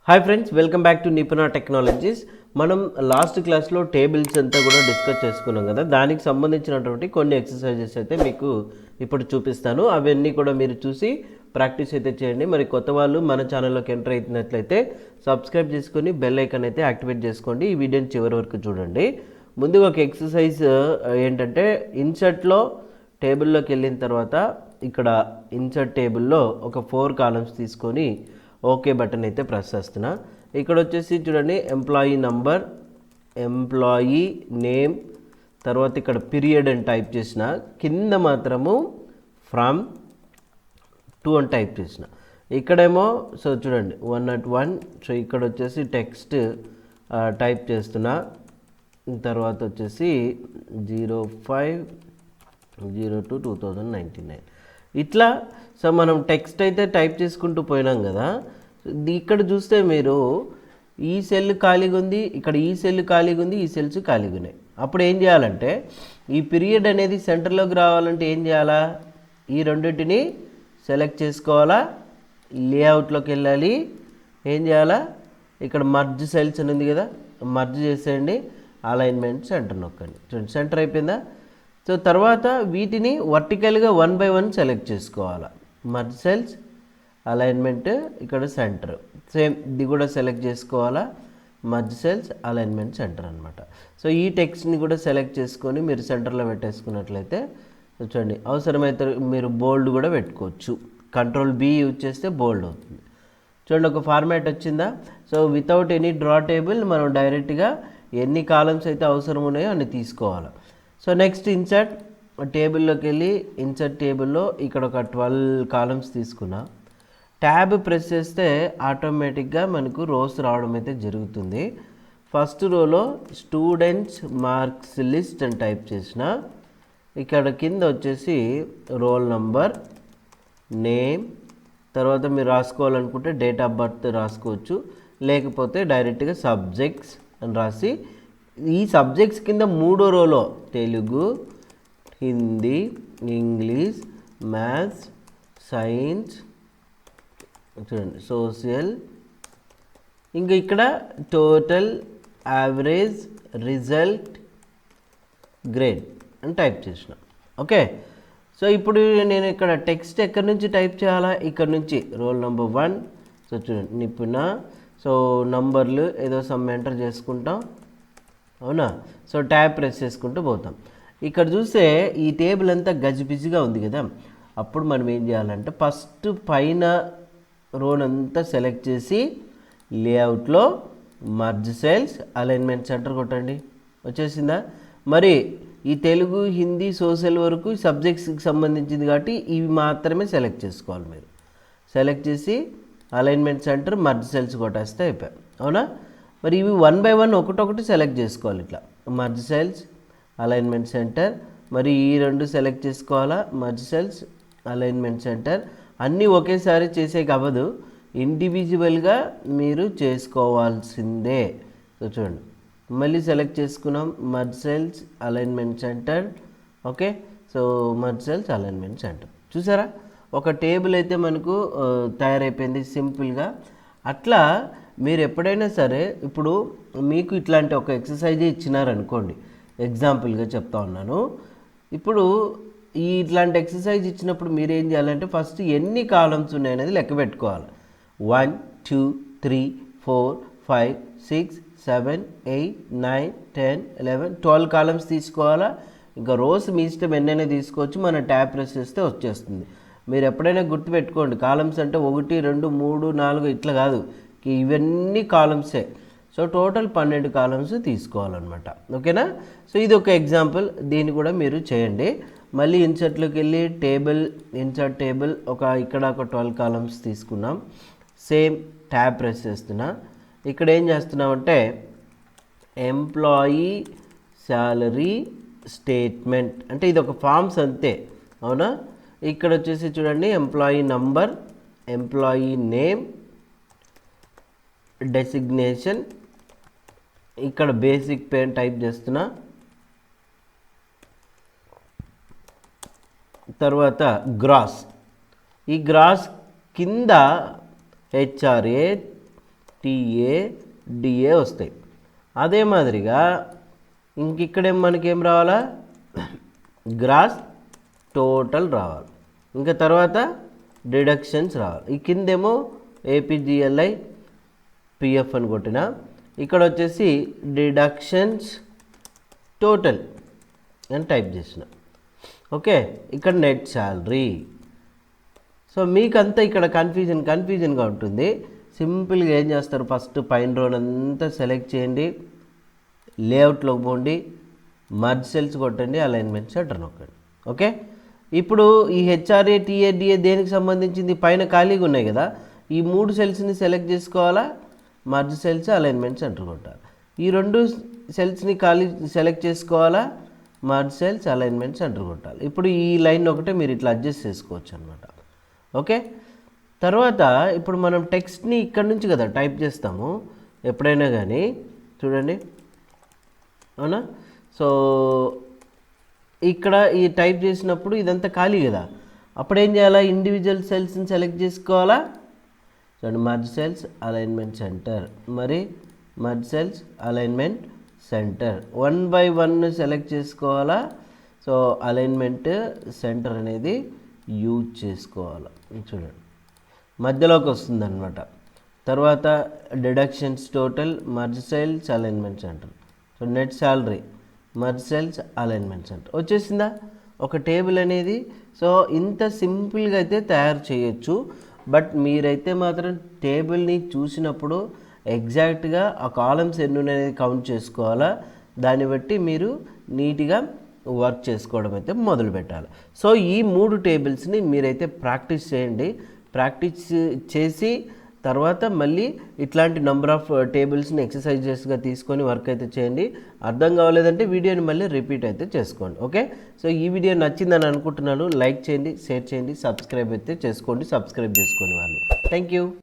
Hi friends, welcome back to Nipuna technologies. మనం last క్లాస్లో tables అంతా కూడా డిస్కస్ చేసుకున్నాం కదా. దానికి సంబంధించినటువంటి కొన్ని ఎక్సర్సైజెస్ అయితే మీకు ఇప్పుడు చూపిస్తాను. అవన్నీ కూడా మీరు చూసి ప్రాక్టీస్ అయితే చేయండి. మరి కొత్త వాళ్ళు మన ఛానల్లోకి ఎంటర్ అవుతున్నట్లయితే సబ్స్క్రైబ్ చేసుకొని బెల్ ఐకాన్ అయితే యాక్టివేట్ చేసుకోండి. ఈ వీడియోని చివరి వరకు చూడండి. ముందుగా ఒక ఎక్సర్సైజ్ ఏంటంటే, ఇన్సర్ట్లో టేబుల్లోకి వెళ్ళిన తర్వాత ఇక్కడ ఇన్సర్ట్ టేబుల్లో ఒక 4 కాలమ్స్ తీసుకొని ఓకే బటన్ అయితే ప్రెస్ చేస్తున్నా. ఇక్కడ వచ్చేసి చూడండి, ఎంప్లాయీ నంబర్, ఎంప్లాయీ నేమ్, తర్వాత ఇక్కడ పీరియడ్ అని టైప్ చేసిన, కింద మాత్రము ఫ్రమ్ టు అని టైప్ చేసిన. ఇక్కడేమో సో చూడండి 101. సో ఇక్కడ వచ్చేసి టెక్స్ట్ టైప్ చేస్తున్నా. తర్వాత వచ్చేసి 05/02/2099 ఇట్లా. సో మనం టెక్స్ట్ అయితే టైప్ చేసుకుంటూ పోయినాం కదా. ఇక్కడ చూస్తే మీరు ఈ సెల్ ఖాళీగా ఉంది, ఇక్కడ ఈ సెల్ ఖాళీగా ఉంది, ఈ సెల్స్ ఖాళీగా ఉన్నాయి. అప్పుడు ఏం చేయాలంటే, ఈ పీరియడ్ అనేది సెంటర్లోకి రావాలంటే ఏం చేయాలా? ఈ రెండింటిని సెలెక్ట్ చేసుకోవాలా, లేఅవుట్లోకి వెళ్ళాలి. ఏం చేయాలా? ఇక్కడ మర్జ్ సెల్స్ అని ఉంది కదా, మర్జ్ చేసేయండి. అలైన్మెంట్ సెంటర్ నొక్కండి. చూడండి, సెంటర్ అయిపోయిందా? సో తర్వాత వీటిని వర్టికల్గా 1 by 1 సెలెక్ట్ చేసుకోవాలా. మర్జ్ సెల్స్, అలైన్మెంట్, ఇక్కడ సెంటర్. సేమ్ ఇది కూడా సెలెక్ట్ చేసుకోవాలా. మర్జ్ సెల్స్, అలైన్మెంట్, సెంటర్ అనమాట. సో ఈ టెక్స్ట్ని కూడా సెలెక్ట్ చేసుకొని మీరు సెంటర్లో పెట్టేసుకున్నట్లయితే చూడండి, అవసరమైతే మీరు బోల్డ్ కూడా పెట్టుకోవచ్చు. Ctrl+B యూజ్ చేస్తే బోల్డ్ అవుతుంది. చూడండి, ఒక ఫార్మాట్ వచ్చిందా? So without any draw table మనం డైరెక్ట్గా ఎన్ని కాలమ్స్ అయితే అవసరం ఉన్నాయో అన్ని తీసుకోవాలి. సో నెక్స్ట్ ఇన్సర్ట్ టేబుల్లోకి వెళ్ళి ఇన్సర్ట్ టేబుల్లో ఇక్కడ ఒక 12 కాలమ్స్ తీసుకున్నా. ట్యాబ్ ప్రెస్ చేస్తే ఆటోమేటిక్గా మనకు రోస్ రావడం అయితే జరుగుతుంది. ఫస్ట్ రోలో స్టూడెంట్స్ మార్క్స్ లిస్ట్ అని టైప్ చేసిన. ఇక్కడ కింద వచ్చేసి రోల్ నంబర్, నేమ్, తర్వాత మీరు రాసుకోవాలనుకుంటే డేట్ ఆఫ్ బర్త్ రాసుకోవచ్చు, లేకపోతే డైరెక్ట్గా సబ్జెక్ట్స్ అని రాసి, ఈ సబ్జెక్ట్స్ కింద 3వ రోలో Telugu, Hindi, English, maths, science, చూడండి సోషల్, ఇంకా ఇక్కడ టోటల్, యావరేజ్, రిజల్ట్, గ్రేడ్ అని టైప్ చేసిన. ఓకే. సో ఇప్పుడు నేను ఇక్కడ టెక్స్ట్ ఎక్కడి నుంచి టైప్ చేయాలా? ఇక్కడ నుంచి రోల్ నెంబర్ 1. సో చూడండి, నిపుణ. సో నంబర్లు ఏదో సమ్ ఎంటర్ చేసుకుంటాం, అవునా? సో ట్యాబ్ ప్రెస్ చేసుకుంటూ పోతాం. ఇక్కడ చూస్తే ఈ టేబుల్ అంతా గజిబిజిగా ఉంది కదా. అప్పుడు మనం ఏం చేయాలంటే, ఫస్ట్ పైన రోనంతా సెలెక్ట్ చేసి లేఅవుట్లో మర్జ్ సెల్స్, అలైన్మెంట్ సెంటర్ కొట్టండి. వచ్చేసిందా? మరి ఈ తెలుగు, హిందీ, సోషల్ వరకు సబ్జెక్ట్స్కి సంబంధించింది కాబట్టి ఇవి మాత్రమే సెలెక్ట్ చేసుకోవాలి. మీరు సెలెక్ట్ చేసి అలైన్మెంట్ సెంటర్, మర్జ్ సెల్స్ కొట్టేస్తే అయిపోయాయి, అవునా? మరి ఇవి 1 by 1 ఒకటొకటి సెలెక్ట్ చేసుకోవాలి. ఇట్లా మర్జ్ సెల్స్, అలైన్మెంట్ సెంటర్, మరి ఈ 2 సెలెక్ట్ చేసుకోవాలా. మర్జ్ సెల్స్, అలైన్మెంట్ సెంటర్ అన్నీ ఒకేసారి చేసేకి అవ్వదు, ఇండివిజువల్గా మీరు చేసుకోవాల్సిందే. సో చూడండి, మళ్ళీ సెలెక్ట్ చేసుకున్నాం merge cells, alignment centre. Okay. So merge cells, alignment centre. చూసారా, ఒక టేబుల్ అయితే మనకు తయారైపోయింది సింపుల్గా. అట్లా మీరు ఎప్పుడైనా సరే, ఇప్పుడు మీకు ఇట్లాంటి ఒక ఎక్సర్సైజ్ ఇచ్చినారనుకోండి, ఎగ్జాంపుల్గా చెప్తా ఉన్నాను. ఇప్పుడు ఇట్లాంటి ఎక్సర్సైజ్ ఇచ్చినప్పుడు మీరు ఏం చేయాలంటే, ఫస్ట్ ఎన్ని కాలమ్స్ ఉన్నాయనేది లెక్క పెట్టుకోవాలి. 1 2 3 4 5 6 7 8 9 10 11 12 కాలమ్స్ తీసుకోవాలా. ఇంకా రోస్ మీ ఇష్టం ఎన్నైనా తీసుకోవచ్చు. మన ట్యాబ్ ప్రెస్ చేస్తే వచ్చేస్తుంది. మీరు ఎప్పుడైనా గుర్తుపెట్టుకోండి, కాలమ్స్ అంటే 1 2 3 4 ఇట్లా కాదు, ఇవన్నీ కాలమ్సే. సో టోటల్ 12 కాలమ్స్ తీసుకోవాలన్నమాట. ఓకేనా? సో ఇది ఒక ఎగ్జాంపుల్, దీన్ని కూడా మీరు చేయండి. మళ్ళీ ఇన్సర్ట్లోకి వెళ్ళి టేబుల్, ఇన్సర్ట్ టేబుల్, ఇక్కడ ఒక 12 కాలమ్స్ తీసుకున్నాం. సేమ్ ట్యాబ్ ప్రెస్ చేస్తున్నా. ఇక్కడ ఏం చేస్తున్నామంటే, ఎంప్లాయీ శాలరీ స్టేట్మెంట్ అంటే ఇది ఒక ఫామ్స్ అంతే, అవునా? ఇక్కడ వచ్చేసి చూడండి, employee number, employee name, designation, ఇక్కడ బేసిక్ పే టైప్ చేస్తున్నా. తర్వాత గ్రాస్, ఈ గ్రాస్ కింద హెచ్ఆర్ఏ, TA వస్తాయి. అదే మాదిరిగా ఇక్కడేం మనకేం రావాలా, గ్రాస్ టోటల్ రావాలి. ఇంకా తర్వాత డిడక్షన్స్ రావాలి. ఈ కిందేమో APGLI PF అని కొట్టిన, ఇక్కడ వచ్చేసి డిడక్షన్స్ టోటల్ అని టైప్ చేసిన. ఓకే, ఇక్కడ నెట్ శాలరీ. సో మీకంతా ఇక్కడ కన్ఫ్యూజన్గా ఉంటుంది. సింపుల్గా ఏం చేస్తారు, ఫస్ట్ పైన రోన్ అంతా సెలెక్ట్ చేయండి, లేఅవుట్లోకి పోండి, మర్జ్ సెల్స్ కొట్టండి, అలైన్మెంట్ సెంటర్ నొక్కండి. ఓకే, ఇప్పుడు ఈ HRA TA DA దేనికి సంబంధించింది, పైన ఖాళీగా ఉన్నాయి కదా, ఈ 3 సెల్స్ని సెలెక్ట్ చేసుకోవాలా, మర్జ్ సెల్స్, అలైన్మెంట్ సెంటర్ కొట్టాలి. ఈ 2 సెల్స్ని సెలెక్ట్ చేసుకోవాలా, మర్జ్ సెల్స్, అలైన్మెంట్ సెంటర్ కొట్టాలి. ఇప్పుడు ఈ లైన్ ఒకటే మీరు ఇట్లా అడ్జస్ట్ చేసుకోవచ్చు అనమాట. ఓకే, తర్వాత ఇప్పుడు మనం టెక్స్ట్ని ఇక్కడ నుంచి కదా టైప్ చేస్తాము ఎప్పుడైనా కానీ, చూడండి, అవునా. సో ఇక్కడ ఈ టైప్ చేసినప్పుడు ఇదంతా ఖాళీ కదా, అప్పుడు ఏం చేయాలా, ఇండివిజువల్ సెల్స్ని సెలెక్ట్ చేసుకోవాలా. చూడండి, మర్జ్ సెల్స్, అలైన్మెంట్ సెంటర్, మరి merge cells, alignment centre, 1 by 1 select చేసుకోవాలా. సో అలైన్మెంట్ సెంటర్ అనేది యూజ్ చేసుకోవాలి. చూడండి, మధ్యలోకి వస్తుందన్నమాట. తర్వాత deductions total, merge cells, alignment centre. So net salary, merge cells, alignment centre వచ్చేసిందా ఒక టేబుల్ అనేది. సో ఇంత సింపుల్గా అయితే తయారు చేయొచ్చు. బట్ మీరైతే మాత్రం టేబుల్ని చూసినప్పుడు ఎగ్జాక్ట్గా ఆ కాలమ్స్ ఎన్ని అనేది కౌంట్ చేసుకోవాలా. దాన్ని బట్టి మీరు నీట్గా వర్క్ చేసుకోవడం అయితే మొదలు పెట్టాలి. సో ఈ 3 టేబుల్స్ని మీరైతే ప్రాక్టీస్ చేయండి. ప్రాక్టీస్ చేసి తర్వాత మళ్ళీ ఇట్లాంటి నెంబర్ ఆఫ్ టేబుల్స్ని ఎక్సర్సైజెస్గా తీసుకొని వర్క్ అయితే చేయండి. అర్థం కావలేదంటే వీడియోని మళ్ళీ రిపీట్ అయితే చేసుకోండి. ఓకే, సో ఈ వీడియో నచ్చిందని అనుకుంటున్నాను. లైక్ చేయండి, షేర్ చేయండి, సబ్స్క్రైబ్ అయితే చేసుకోండి, సబ్స్క్రైబ్ చేసుకోండి వాళ్ళు. Thank you.